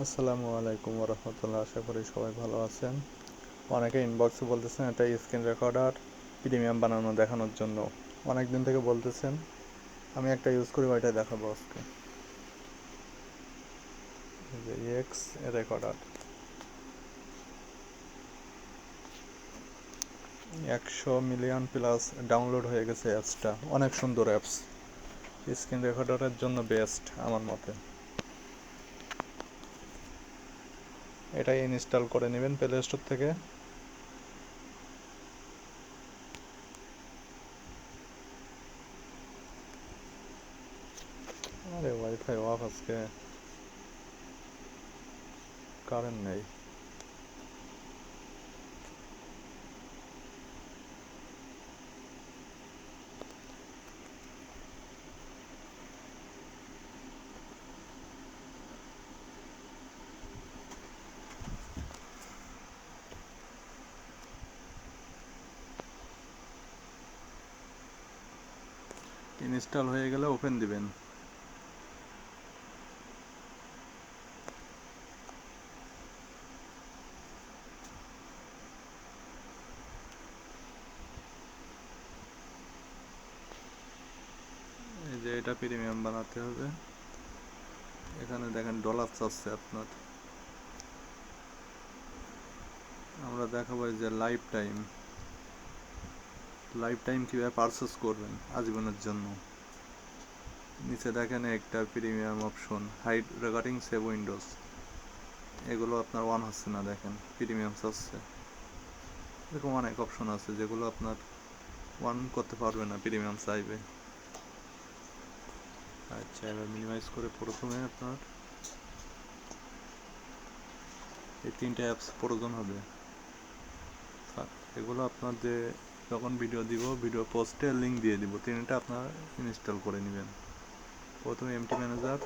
আসসালামু আলাইকুম রহমতুল্লাহ, আশা করি সবাই ভালো আছেন। অনেকে ইনবক্সে বলতেছেন এটা স্ক্রিন রেকর্ডার প্রিমিয়াম বানানো দেখানোর জন্য অনেক দিন থেকে বলতেছেন। আমি একটা ইউজ করি, ওইটাই দেখাবো আজকে। এই যে x recorder 100 million plus download হয়ে গেছে। অ্যাপসটা অনেক সুন্দর অ্যাপস, স্ক্রিন রেকর্ডারের জন্য বেস্ট আমার মতে। এটা ইনস্টল করে নেবেন প্লে স্টোর থেকে। আরে ওয়াইফাই অফ, আজকে কারেন্ট নেই। ইনস্টল হয়ে গেলে ওপেন দিবেন। এই যে এটা প্রিমিয়াম বানাতে হবে। এখানে দেখেন ডলার চাচ্ছে আপনার। আমরা দেখাবো এই যে লাইফ টাইম কীভাবে পারচেস করবেন আজীবনের জন্য। নিচে দেখেন একটা premium option, hide recording save windows. এগুলো আপনার অন হচ্ছে না, দেখেন প্রিমিয়াম চাচ্ছে। এরকম অনেক অপশন আছে যেগুলো আপনার অন করতে পারবে না, প্রিমিয়াম চাইবে। আচ্ছা, এবার মিনিমাইজ করে প্রথমে আপনার এই তিনটে অ্যাপস প্রয়োজন হবে। এগুলো আপনার যে যখন ভিডিও দিব, ভিডিও পোস্টে লিঙ্ক দিয়ে দিব, তিনটা আপনার ইনস্টল করে নেবেন। প্রথমে এমটি ম্যানেজার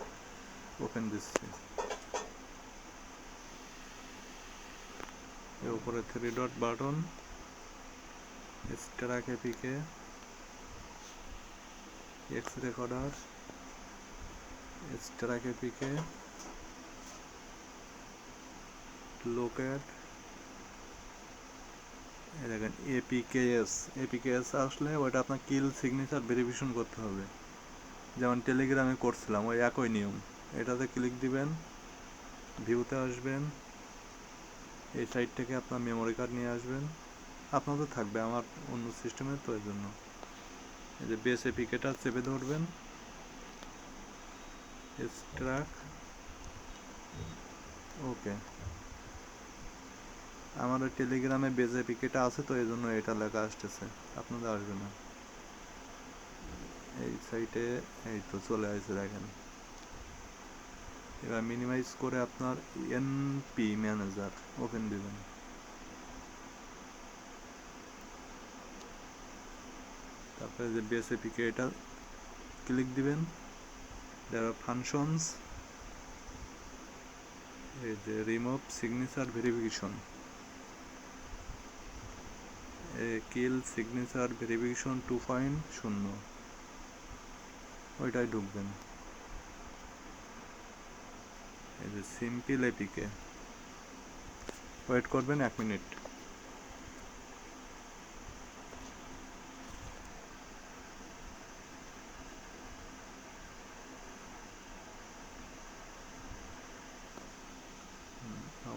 ওপেন দিচ্ছি। এর উপরে 3 ডট বাটন, স্ট্রাক এপিকে, এক্স রেকর্ডার, স্ট্রাক এপিকে, লোকেট, দেখেন এপিকেএস আসলে ওইটা আপনার কিল সিগনেচার ভেরিফিকেশন করতে হবে। যেমন টেলিগ্রামে করছিলাম ওই একই নিয়ম। এটাতে ক্লিক দিবেন, ভিউতে আসবেন, এই সাইট থেকে আপনার মেমোরি কার্ড নিয়ে আসবেন। আপনার তো থাকবে, আমার অন্য সিস্টেমে তো এই জন্য। এই যে বেস এপিকেটা চেপে ধরবেন, স্ট্রাক, ওকে। আমার ওই টেলিগ্রামে বেস এপিকেটা আছে তো এই জন্য এটা লেখা আসতেছে, আপনাদের আসবে না। এই সাইটে এই তো চলে আসছে দেখেন। এবার মিনিমাইজ করে আপনার এনপি ম্যানেজার ওপেন দিবেন। তারপরে যে বেস এপিকে এটা ক্লিক দিবেন। দেয়ার ফাংশনস, এই যে রিমুভ সিগনেচার ভেরিফিকেশন, কিল সিগনেচার ভেরিফিকেশন 2.0, ওইটাই ঢুকবেন। এই যে সিম্পল এপিকে, ওয়েট করবেন 1 মিনিট।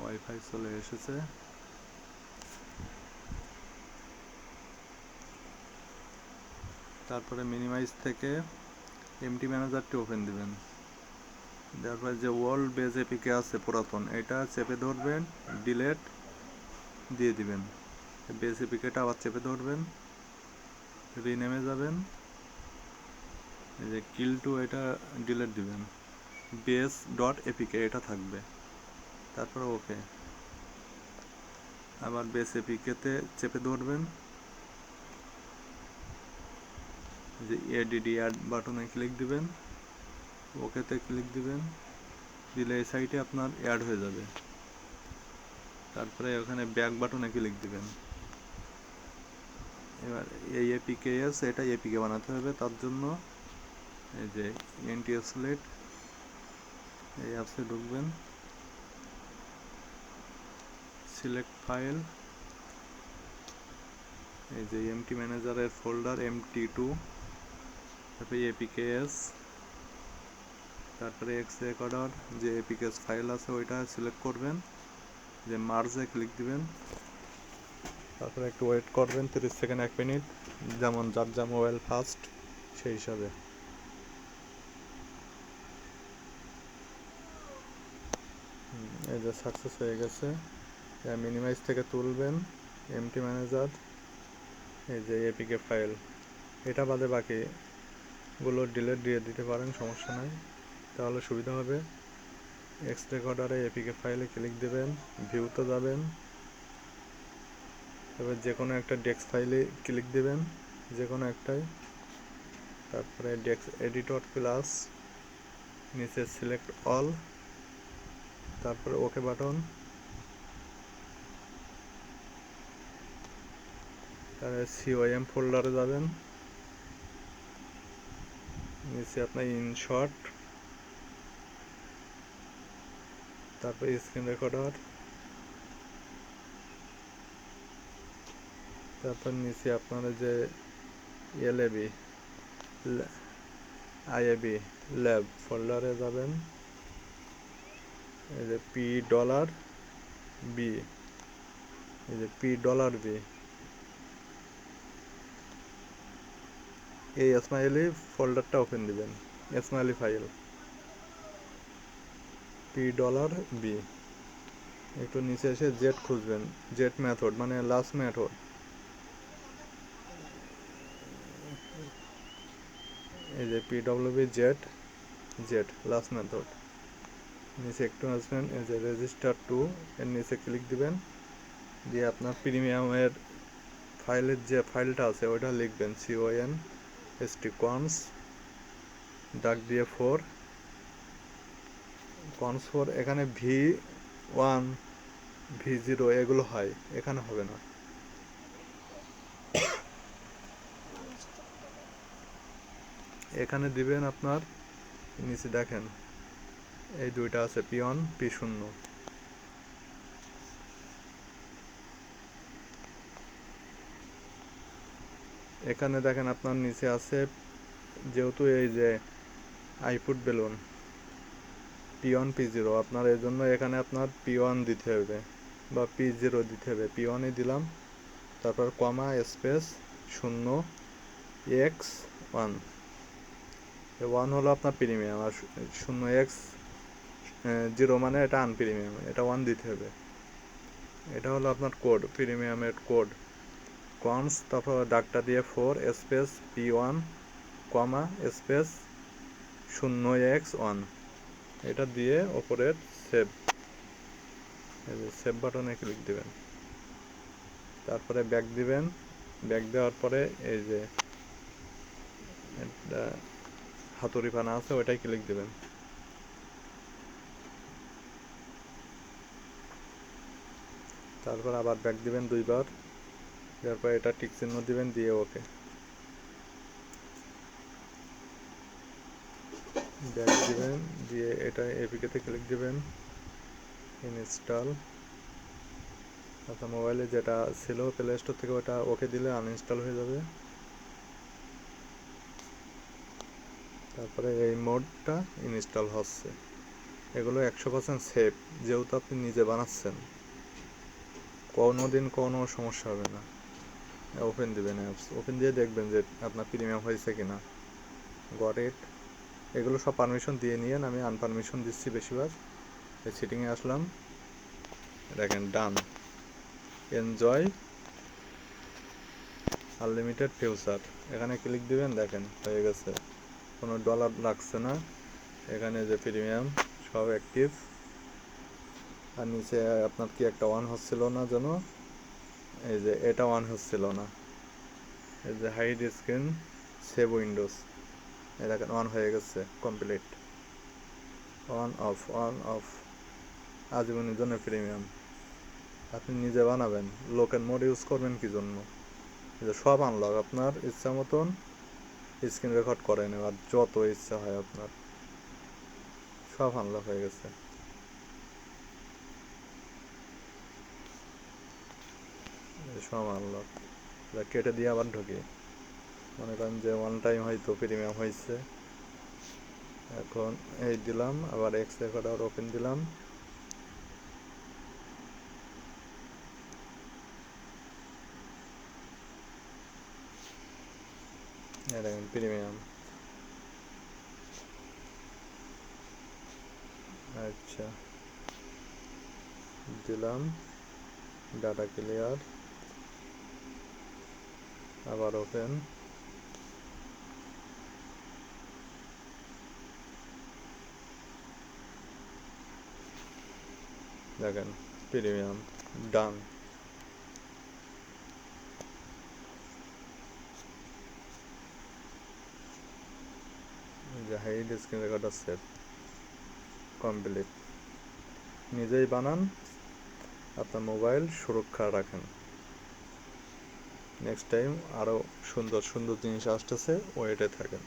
ওয়াইফাই চলে এসেছে। তারপরে মিনিমাইজ থেকে এমটি ম্যানেজারটি ওপেন দিবেন। তারপরে যে ওয়ার্ল্ড বেজ এপিকে আছে পুরাতন, এটা চেপে ধরবেন, ডিলেট দিয়ে দিবেন। বেজ এপিকেটা আবার চেপে ধরবেন, রিনেমে যাবেন, এই যে কিল টু এটা ডিলেট দিবেন, বেস ডট এপিকে এটা থাকবে। তারপরে ওকে, আবার বেস এপিকেতে চেপে ধরবেন, যে এডিডি অ্যাড বাটনে ক্লিক দিবেন, ওকেতে ক্লিক দিবেন, দিলে এই সাইটে আপনার অ্যাড হয়ে যাবে। তারপরে ওখানে ব্যাক বাটনে ক্লিক দিবেন। এবার এই এপিকেএস এটা এপিকে বানাতে হবে, তার জন্য এই যে এনটিএসলেট এই অ্যাপসে ঢুকবেন, সিলেক্ট ফাইল, এই যে এমটি ম্যানেজারের ফোল্ডার MT2, তারপরে APKs, তারপরে এক্স রেকর্ডার যে APKs ফাইল আছে ওইটা সিলেক্ট করবেন, যে মার্জে ক্লিক দিবেন, তারপরে একটু ওয়েট করবেন 30 সেকেন্ড 1 মিনিট, যেমন যার যা মোবাইল ফাস্ট সেই হিসাবে। এই যে সাকসেস হয়ে গেছে। মিনিমাইজ থেকে তুলবেন এমটি ম্যানেজার, এই যে APK ফাইল, এটা বাদে বাকিগুলো ডিলিট দিয়ে দিতে পারেন, সমস্যা নাই, তাহলে সুবিধা হবে। এক্স রেকর্ডারে APK ফাইলে ক্লিক দেবেন, ভিউতে যাবেন, এবার যে কোনো একটা ডেস্ক ফাইলে ক্লিক দেবেন, যে কোনো একটাই, তারপরে ডেস্ক এডিটর প্লাস নিচে সিলেক্ট অল, তারপরে ওকে বাটন, তারপরে COM ফোল্ডারে যাবেন, নিচে আপনার ইনশট, তারপরে স্ক্রিন রেকর্ডার, তারপর নিচে আপনার যে IAB ল্যাব ফোল্ডারে যাবেন, এই যে $P, এই যে $P, এই স্মাইলি ফোল্ডারটা ওপেন দিবেন, স্মাইলি ফাইল $P, একটু নিচে এসে জেট খুঁজবেন, জেট মেথড মানে লাস্ট মেথড, এই যে PWB জেট লাস্ট মেথড, নিচে একটু আসবেন, এই যে রেজিস্টার টু এর নিচে ক্লিক দিবেন, দিয়ে আপনার প্রিমিয়ামের ফাইলের যে ফাইলটা আছে ওইটা লিখবেন cons ডাক দিয়ে 4 cons 4, এখানে V1 V0 এগুলো হয়, এখানে হবে না। এখানে দিবেন আপনার নিচে দেখেন এই দুইটা আছে P1 P0, এখানে দেখেন আপনার নিচে আছে, যেহেতু এই যে আইপুট বেলুন P1 P0, আপনার এর জন্য এখানে আপনার P1 দিতে হবে বা P0 দিতে হবে, P1 দিলাম, তারপর কমা স্পেস 0x1, 1 হলো আপনার প্রিমিয়াম, আর 0x0 মানে এটা আনপ্রিমিয়াম, এটা 1 দিতে হবে। এটা হলো আপনার কোড, প্রিমিয়ামের কোড, কনস, তারপর ডাকটা দিয়ে 4 স্পেস P1 কমা স্পেস 0x1, এটা দিয়ে ওপরের সেভ বাটনে ক্লিক দিবেন, তারপরে ব্যাক দিবেন, ব্যাক দেওয়ার পরে এই যে হাতুড়ি পানা আছে ওইটাই ক্লিক দিবেন, তারপর আবার ব্যাক দিবেন 2 বার, তারপর এটা টিক চিহ্ন দিবেন, দিয়ে ওকে, ব্যাক দিবেন, দিয়ে এটা APK-তে ক্লিক দিবেন, ইনস্টল, আচ্ছা মোবাইলে যেটা ছিল প্লে স্টোর থেকে ওটা ওকে দিলে আনইনস্টল হয়ে যাবে, তারপরে এই মোডটা ইনস্টল হচ্ছে। এগুলো 100% সেফ, যেহেতু আপনি নিজে বানাচ্ছেন, কোনোদিন কোনো সমস্যা হবে না। ওপেন দিবেন অ্যাপস, ওপেন দিয়ে দেখবেন যে আপনার প্রিমিয়াম হয়েছে কিনা, গট ইট। এগুলো সব পারমিশন দিয়ে নিয়েন, আমি আনপারমিশন দিচ্ছি বেশিরভাগ। এই সেটিংয়ে আসলাম, দেখেন ডান, এনজয় আনলিমিটেড ফিউচার, এখানে ক্লিক দিবেন, দেখেন হয়ে গেছে, কোনো ডলার লাগছে না, এখানে যে প্রিমিয়াম সব অ্যাক্টিভ, আর নিচে আপনার কি একটা অন হচ্ছিল না যেন, এই যে এটা অন হচ্ছিল না, এই যে হাইড স্ক্রিন সেভ উইন্ডোজ, এই দেখেন অন হয়ে গেছে কমপ্লিট, অন অফ আজীবনের জন্য প্রিমিয়াম। আপনি নিজে বানাবেন, লোকের মোড ইউজ করবেন কি জন্য, এই যে সব আনলক, আপনার ইচ্ছা মতন স্ক্রিন রেকর্ড করেন, এবার যত ইচ্ছা হয় আপনার, সব আনলক হয়ে গেছে। যে সব আনলক কেটে দিয়ে আবার ঢুকি। মনে করেন যে ওয়ান টাইম হয়তো প্রিমিয়াম হয়েছে, এখন এই দিলাম, আবার এক্স রেকর্ডার ওপেন দিলাম, দেখেন প্রিমিয়াম। আচ্ছা দিলাম, ডাটা ক্লিয়ার, আবার ওপেন, দেখেন প্রিমিয়াম ডান। যে hide screen recorder set complete. নিজেই বানান, আপনার মোবাইল সুরক্ষা রাখেন। নেক্সট টাইম আরও সুন্দর সুন্দর জিনিস আসতেছে, ওয়েটে থাকেন।